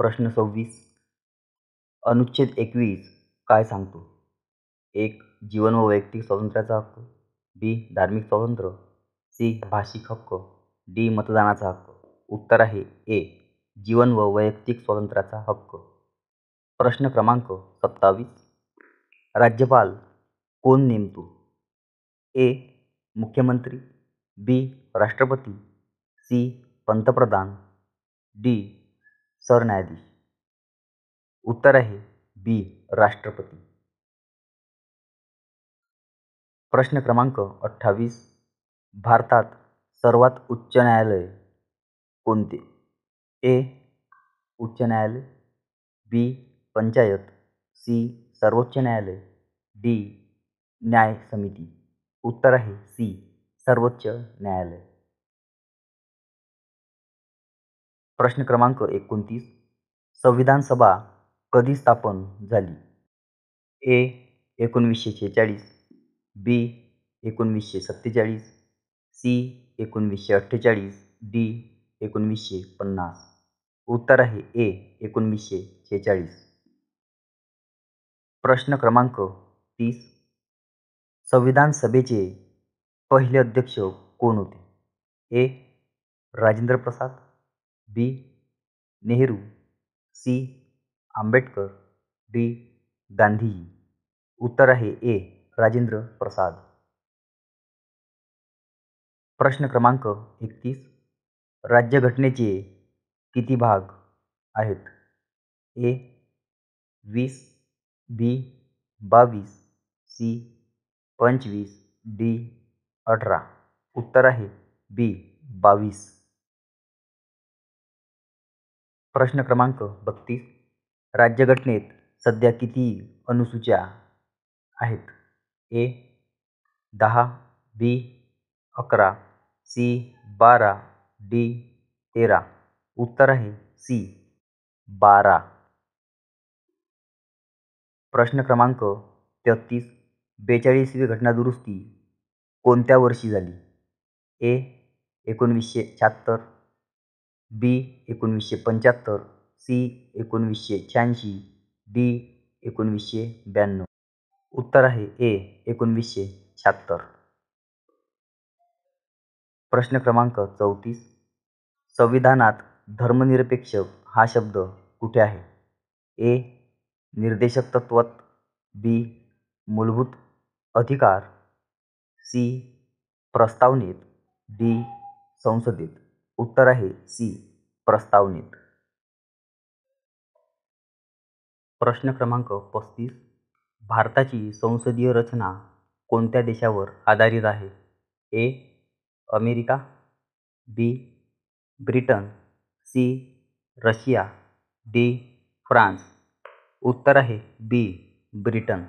प्रश्न 26. अनुच्छेद 21 काय सांगतो? 1. जीवन व वैयक्तिक स्वातंत्र्याचा हक्क. बी. धार्मिक स्वातंत्र्य. सी. भाषिक हक्क. डी. मतदानाचा हक्क. उत्तर आहे ए. जीवन व वैयक्तिक स्वातंत्र्याचा हक्क. प्रश्न क्रमांक 27. राज्यपाल कोण नेमतो? ए. मुख्यमंत्री. बी. राष्ट्रपती. सी. पंतप्रधान. डी. सरन्यायाधीश. उत्तर आहे बी. राष्ट्रपती. प्रश्न क्रमांक 28. भारतात सर्वात उच्च न्यायालय कोणते? ए. उच्च न्यायालय. बी. पंचायत. सी. सर्वोच्च न्यायालय. डी. न्याय समिती. उत्तर आहे सी. सर्वोच्च न्यायालय. प्रश्न क्रमांक 29. संविधान सभा कधी स्थापन झाली? ए. 1946. बी. 1947. सी. 1948. डी. 1950. उत्तर आहे ए. 1946. प्रश्न क्रमांक 30. संविधान सभेचे पहिले अध्यक्ष कोण होते? ए. राजेंद्र प्रसाद. बी. नेहरू. सी. आंबेडकर. डी. गांधीजी. उत्तर आहे ए. राजेंद्र प्रसाद. प्रश्न क्रमांक 31. राज्यघटनेचे किती भाग आहेत? ए. 20. बी. 22. सी. 25. डी. 18. उत्तर आहे बी. 22. प्रश्न क्रमांक 32. राज्यघटनेत सध्या किती अनुसूच्या आहेत? ए. 10. बी. 11. सी. 12. डी. 13. उत्तर आहे सी. 12. प्रश्न क्रमांक 33. 42वी घटनादुरुस्ती कोणत्या वर्षी झाली? ए. 1976. बी. 1975. सी. 1986. डी. 1992. उत्तर आहे ए. 1976. प्रश्न क्रमांक 34. संविधानात धर्मनिरपेक्ष हा शब्द कुठे आहे? ए. निर्देशक तत्वात. बी. मूलभूत अधिकार. सी. प्रस्तावनेत. डी. संसदेत. उत्तर आहे सी. प्रस्तावनेत. प्रश्न क्रमांक 35. भारताची संसदीय रचना कोणत्या देशावर आधारित आहे? A. America. B. Britain. C. Russia. D. France. उत्तर आहे बी. ब्रिटन.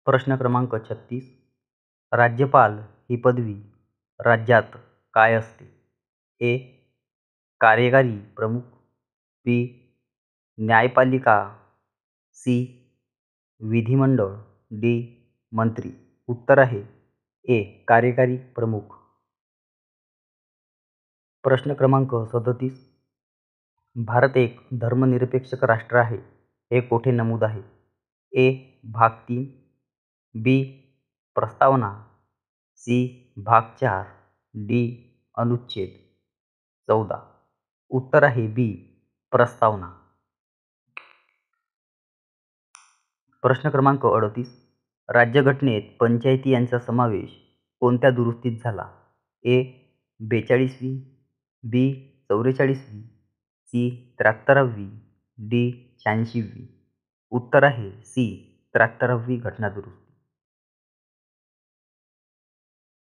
प्रश्न क्रमांक 36. राज्यपाल ही पदवी राज्यात काय असते? ए. कार्यकारी प्रमुख. बी. न्यायपालिका. सी. विधिमंडळ. डी. मंत्री. उत्तर आहे ए. कार्यकारी प्रमुख. प्रश्न क्रमांक 37. भारत एक धर्मनिरपेक्ष राष्ट्र आहे हे कोठे नमूद आहे? ए. भाग 3. बी. प्रस्तावना. सी. भाग 4. डी. अनुच्छेद 14. उत्तर आहे बी. प्रस्तावना. प्रश्न क्रमांक 38. राज्यघटनेत पंचायती यांचा समावेश कोणत्या दुरुस्तीत झाला? ए. 42वी. बी. 44वी. सी. 73वी. डी. 86वी. उत्तर आहे सी. 73वी घटना दुरुस्ती.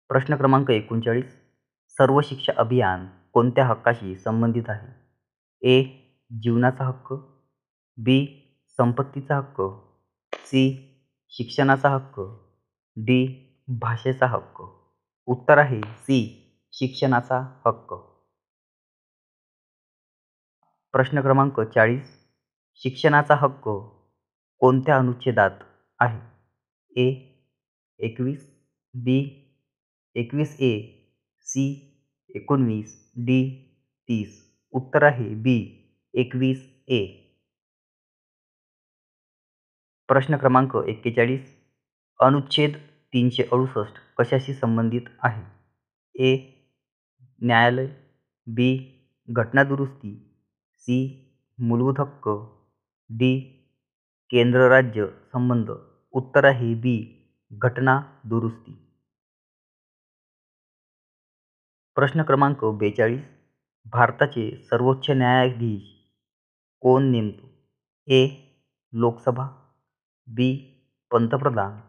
प्रश्न क्रमांक 39. सर्व शिक्षा अभियान कोणत्या हक्काशी संबंधित आहे? ए. जीवनाचा हक्क. बी. संपत्तीचा हक्क. सी. शिक्षणाचा हक्क. डी. भाषेचा हक्क. उत्तर आहे सी. शिक्षणाचा हक्क. प्रश्न क्रमांक 40. शिक्षणाचा हक्क कोणत्या अनुच्छेदात आहे? ए. 21. बी. 21A. सी. 19. डी. 30. उत्तर आहे बी. 21A. प्रश्न क्रमांक 41. अनुच्छेद 368 कशाशी संबंधित आहे? ए. न्यायालय, बी. घटनादुरुस्ती, सी. मूलभूत हक्क, डी. केंद्र-राज्य संबंध. उत्तर आहे बी. घटना दुरुस्ती. प्रश्न क्रमांक 42. भारताचे सर्वोच्च न्यायाधीश कोण नेमतो? ए. लोकसभा, बी. पंतप्रधान,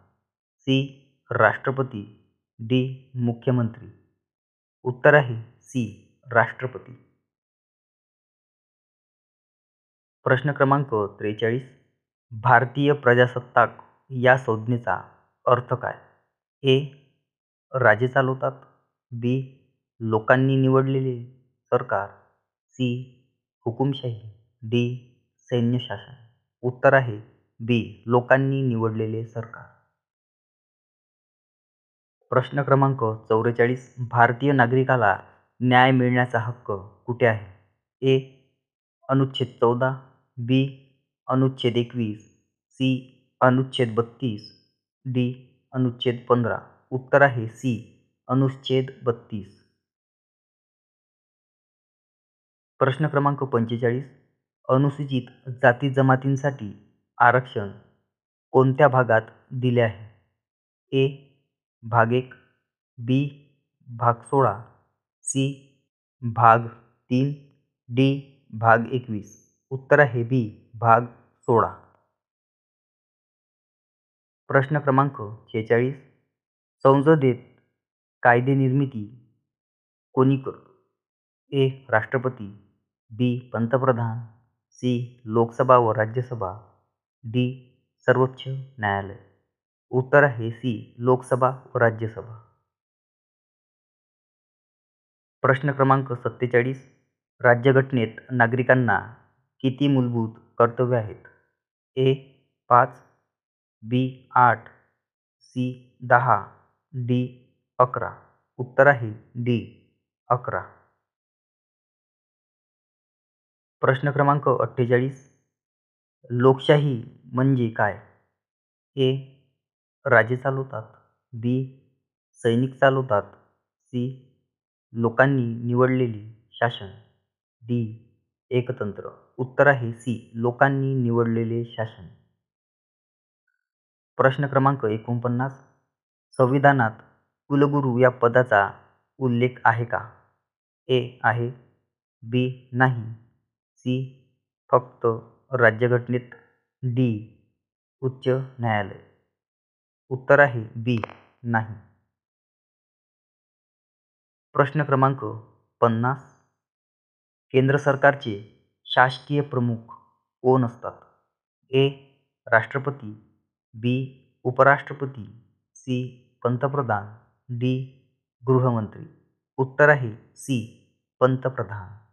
सी. राष्ट्रपती, डी. मुख्यमंत्री. उत्तर आहे सी. राष्ट्रपती. प्रश्न क्रमांक 43. भारतीय प्रजासत्ताक या संज्ञेचा अर्थ काय? ए. राजे चालवतात, बी. लोकांनी निवडलेले सरकार, सी. हुकुमशाही, डी. सैन्यशासन. उत्तर आहे बी. लोकांनी निवडलेले सरकार. प्रश्न क्रमांक 44. भारतीय नागरिकाला न्याय मिळण्याचा हक्क कुठे आहे? ए. अनुच्छेद 14, बी. अनुच्छेद 21, सी. अनुच्छेद 32, डी. अनुच्छेद 15. उत्तर आहे सी. अनुच्छेद 32. प्रश्न क्रमांक 45. अनुसूचित जाती जमातींसाठी आरक्षण कोणत्या भागात दिले आहे? ए. भाग 1, बी. भाग 16, सी. भाग 3, डी. भाग 21. उत्तर आहे बी. भाग 16. प्रश्न क्रमांक 46. संसदेत कायदे निर्मिती कोणी करतो? ए. राष्ट्रपती, बी. पंतप्रधान, सी. लोकसभा व राज्यसभा, डी. सर्वोच्च न्यायालय. उत्तर आहे सी. लोकसभा व राज्यसभा. प्रश्न क्रमांक 47. राज्यघटनेत नागरिकांना किती मूलभूत कर्तव्ये आहेत? ए. 5, बी. 8, सी. 10, डी. 11. उत्तर आहे डी. 11. प्रश्न क्रमांक 48. लोकशाही म्हणजे काय? ए. राजे चालवतात, बी. सैनिक चालवतात, सी. लोकांनी निवडलेले शासन, डी. एकतंत्र. उत्तर आहे सी. लोकांनी निवडलेले शासन. प्रश्न क्रमांक 49. संविधानात कुलगुरू या पदाचा उल्लेख आहे का? ए. आहे, बी. नाही, सी. फक्त राज्यघटनेत, डी. उच्च न्यायालय. उत्तर आहे बी. नाही. प्रश्न क्रमांक 50. केंद्र सरकारचे शासकीय प्रमुख कोण असतात? ए. राष्ट्रपती, बी. उपराष्ट्रपती, सी. पंतप्रधान, डी. गृहमंत्री. उत्तर आहे सी. पंतप्रधान.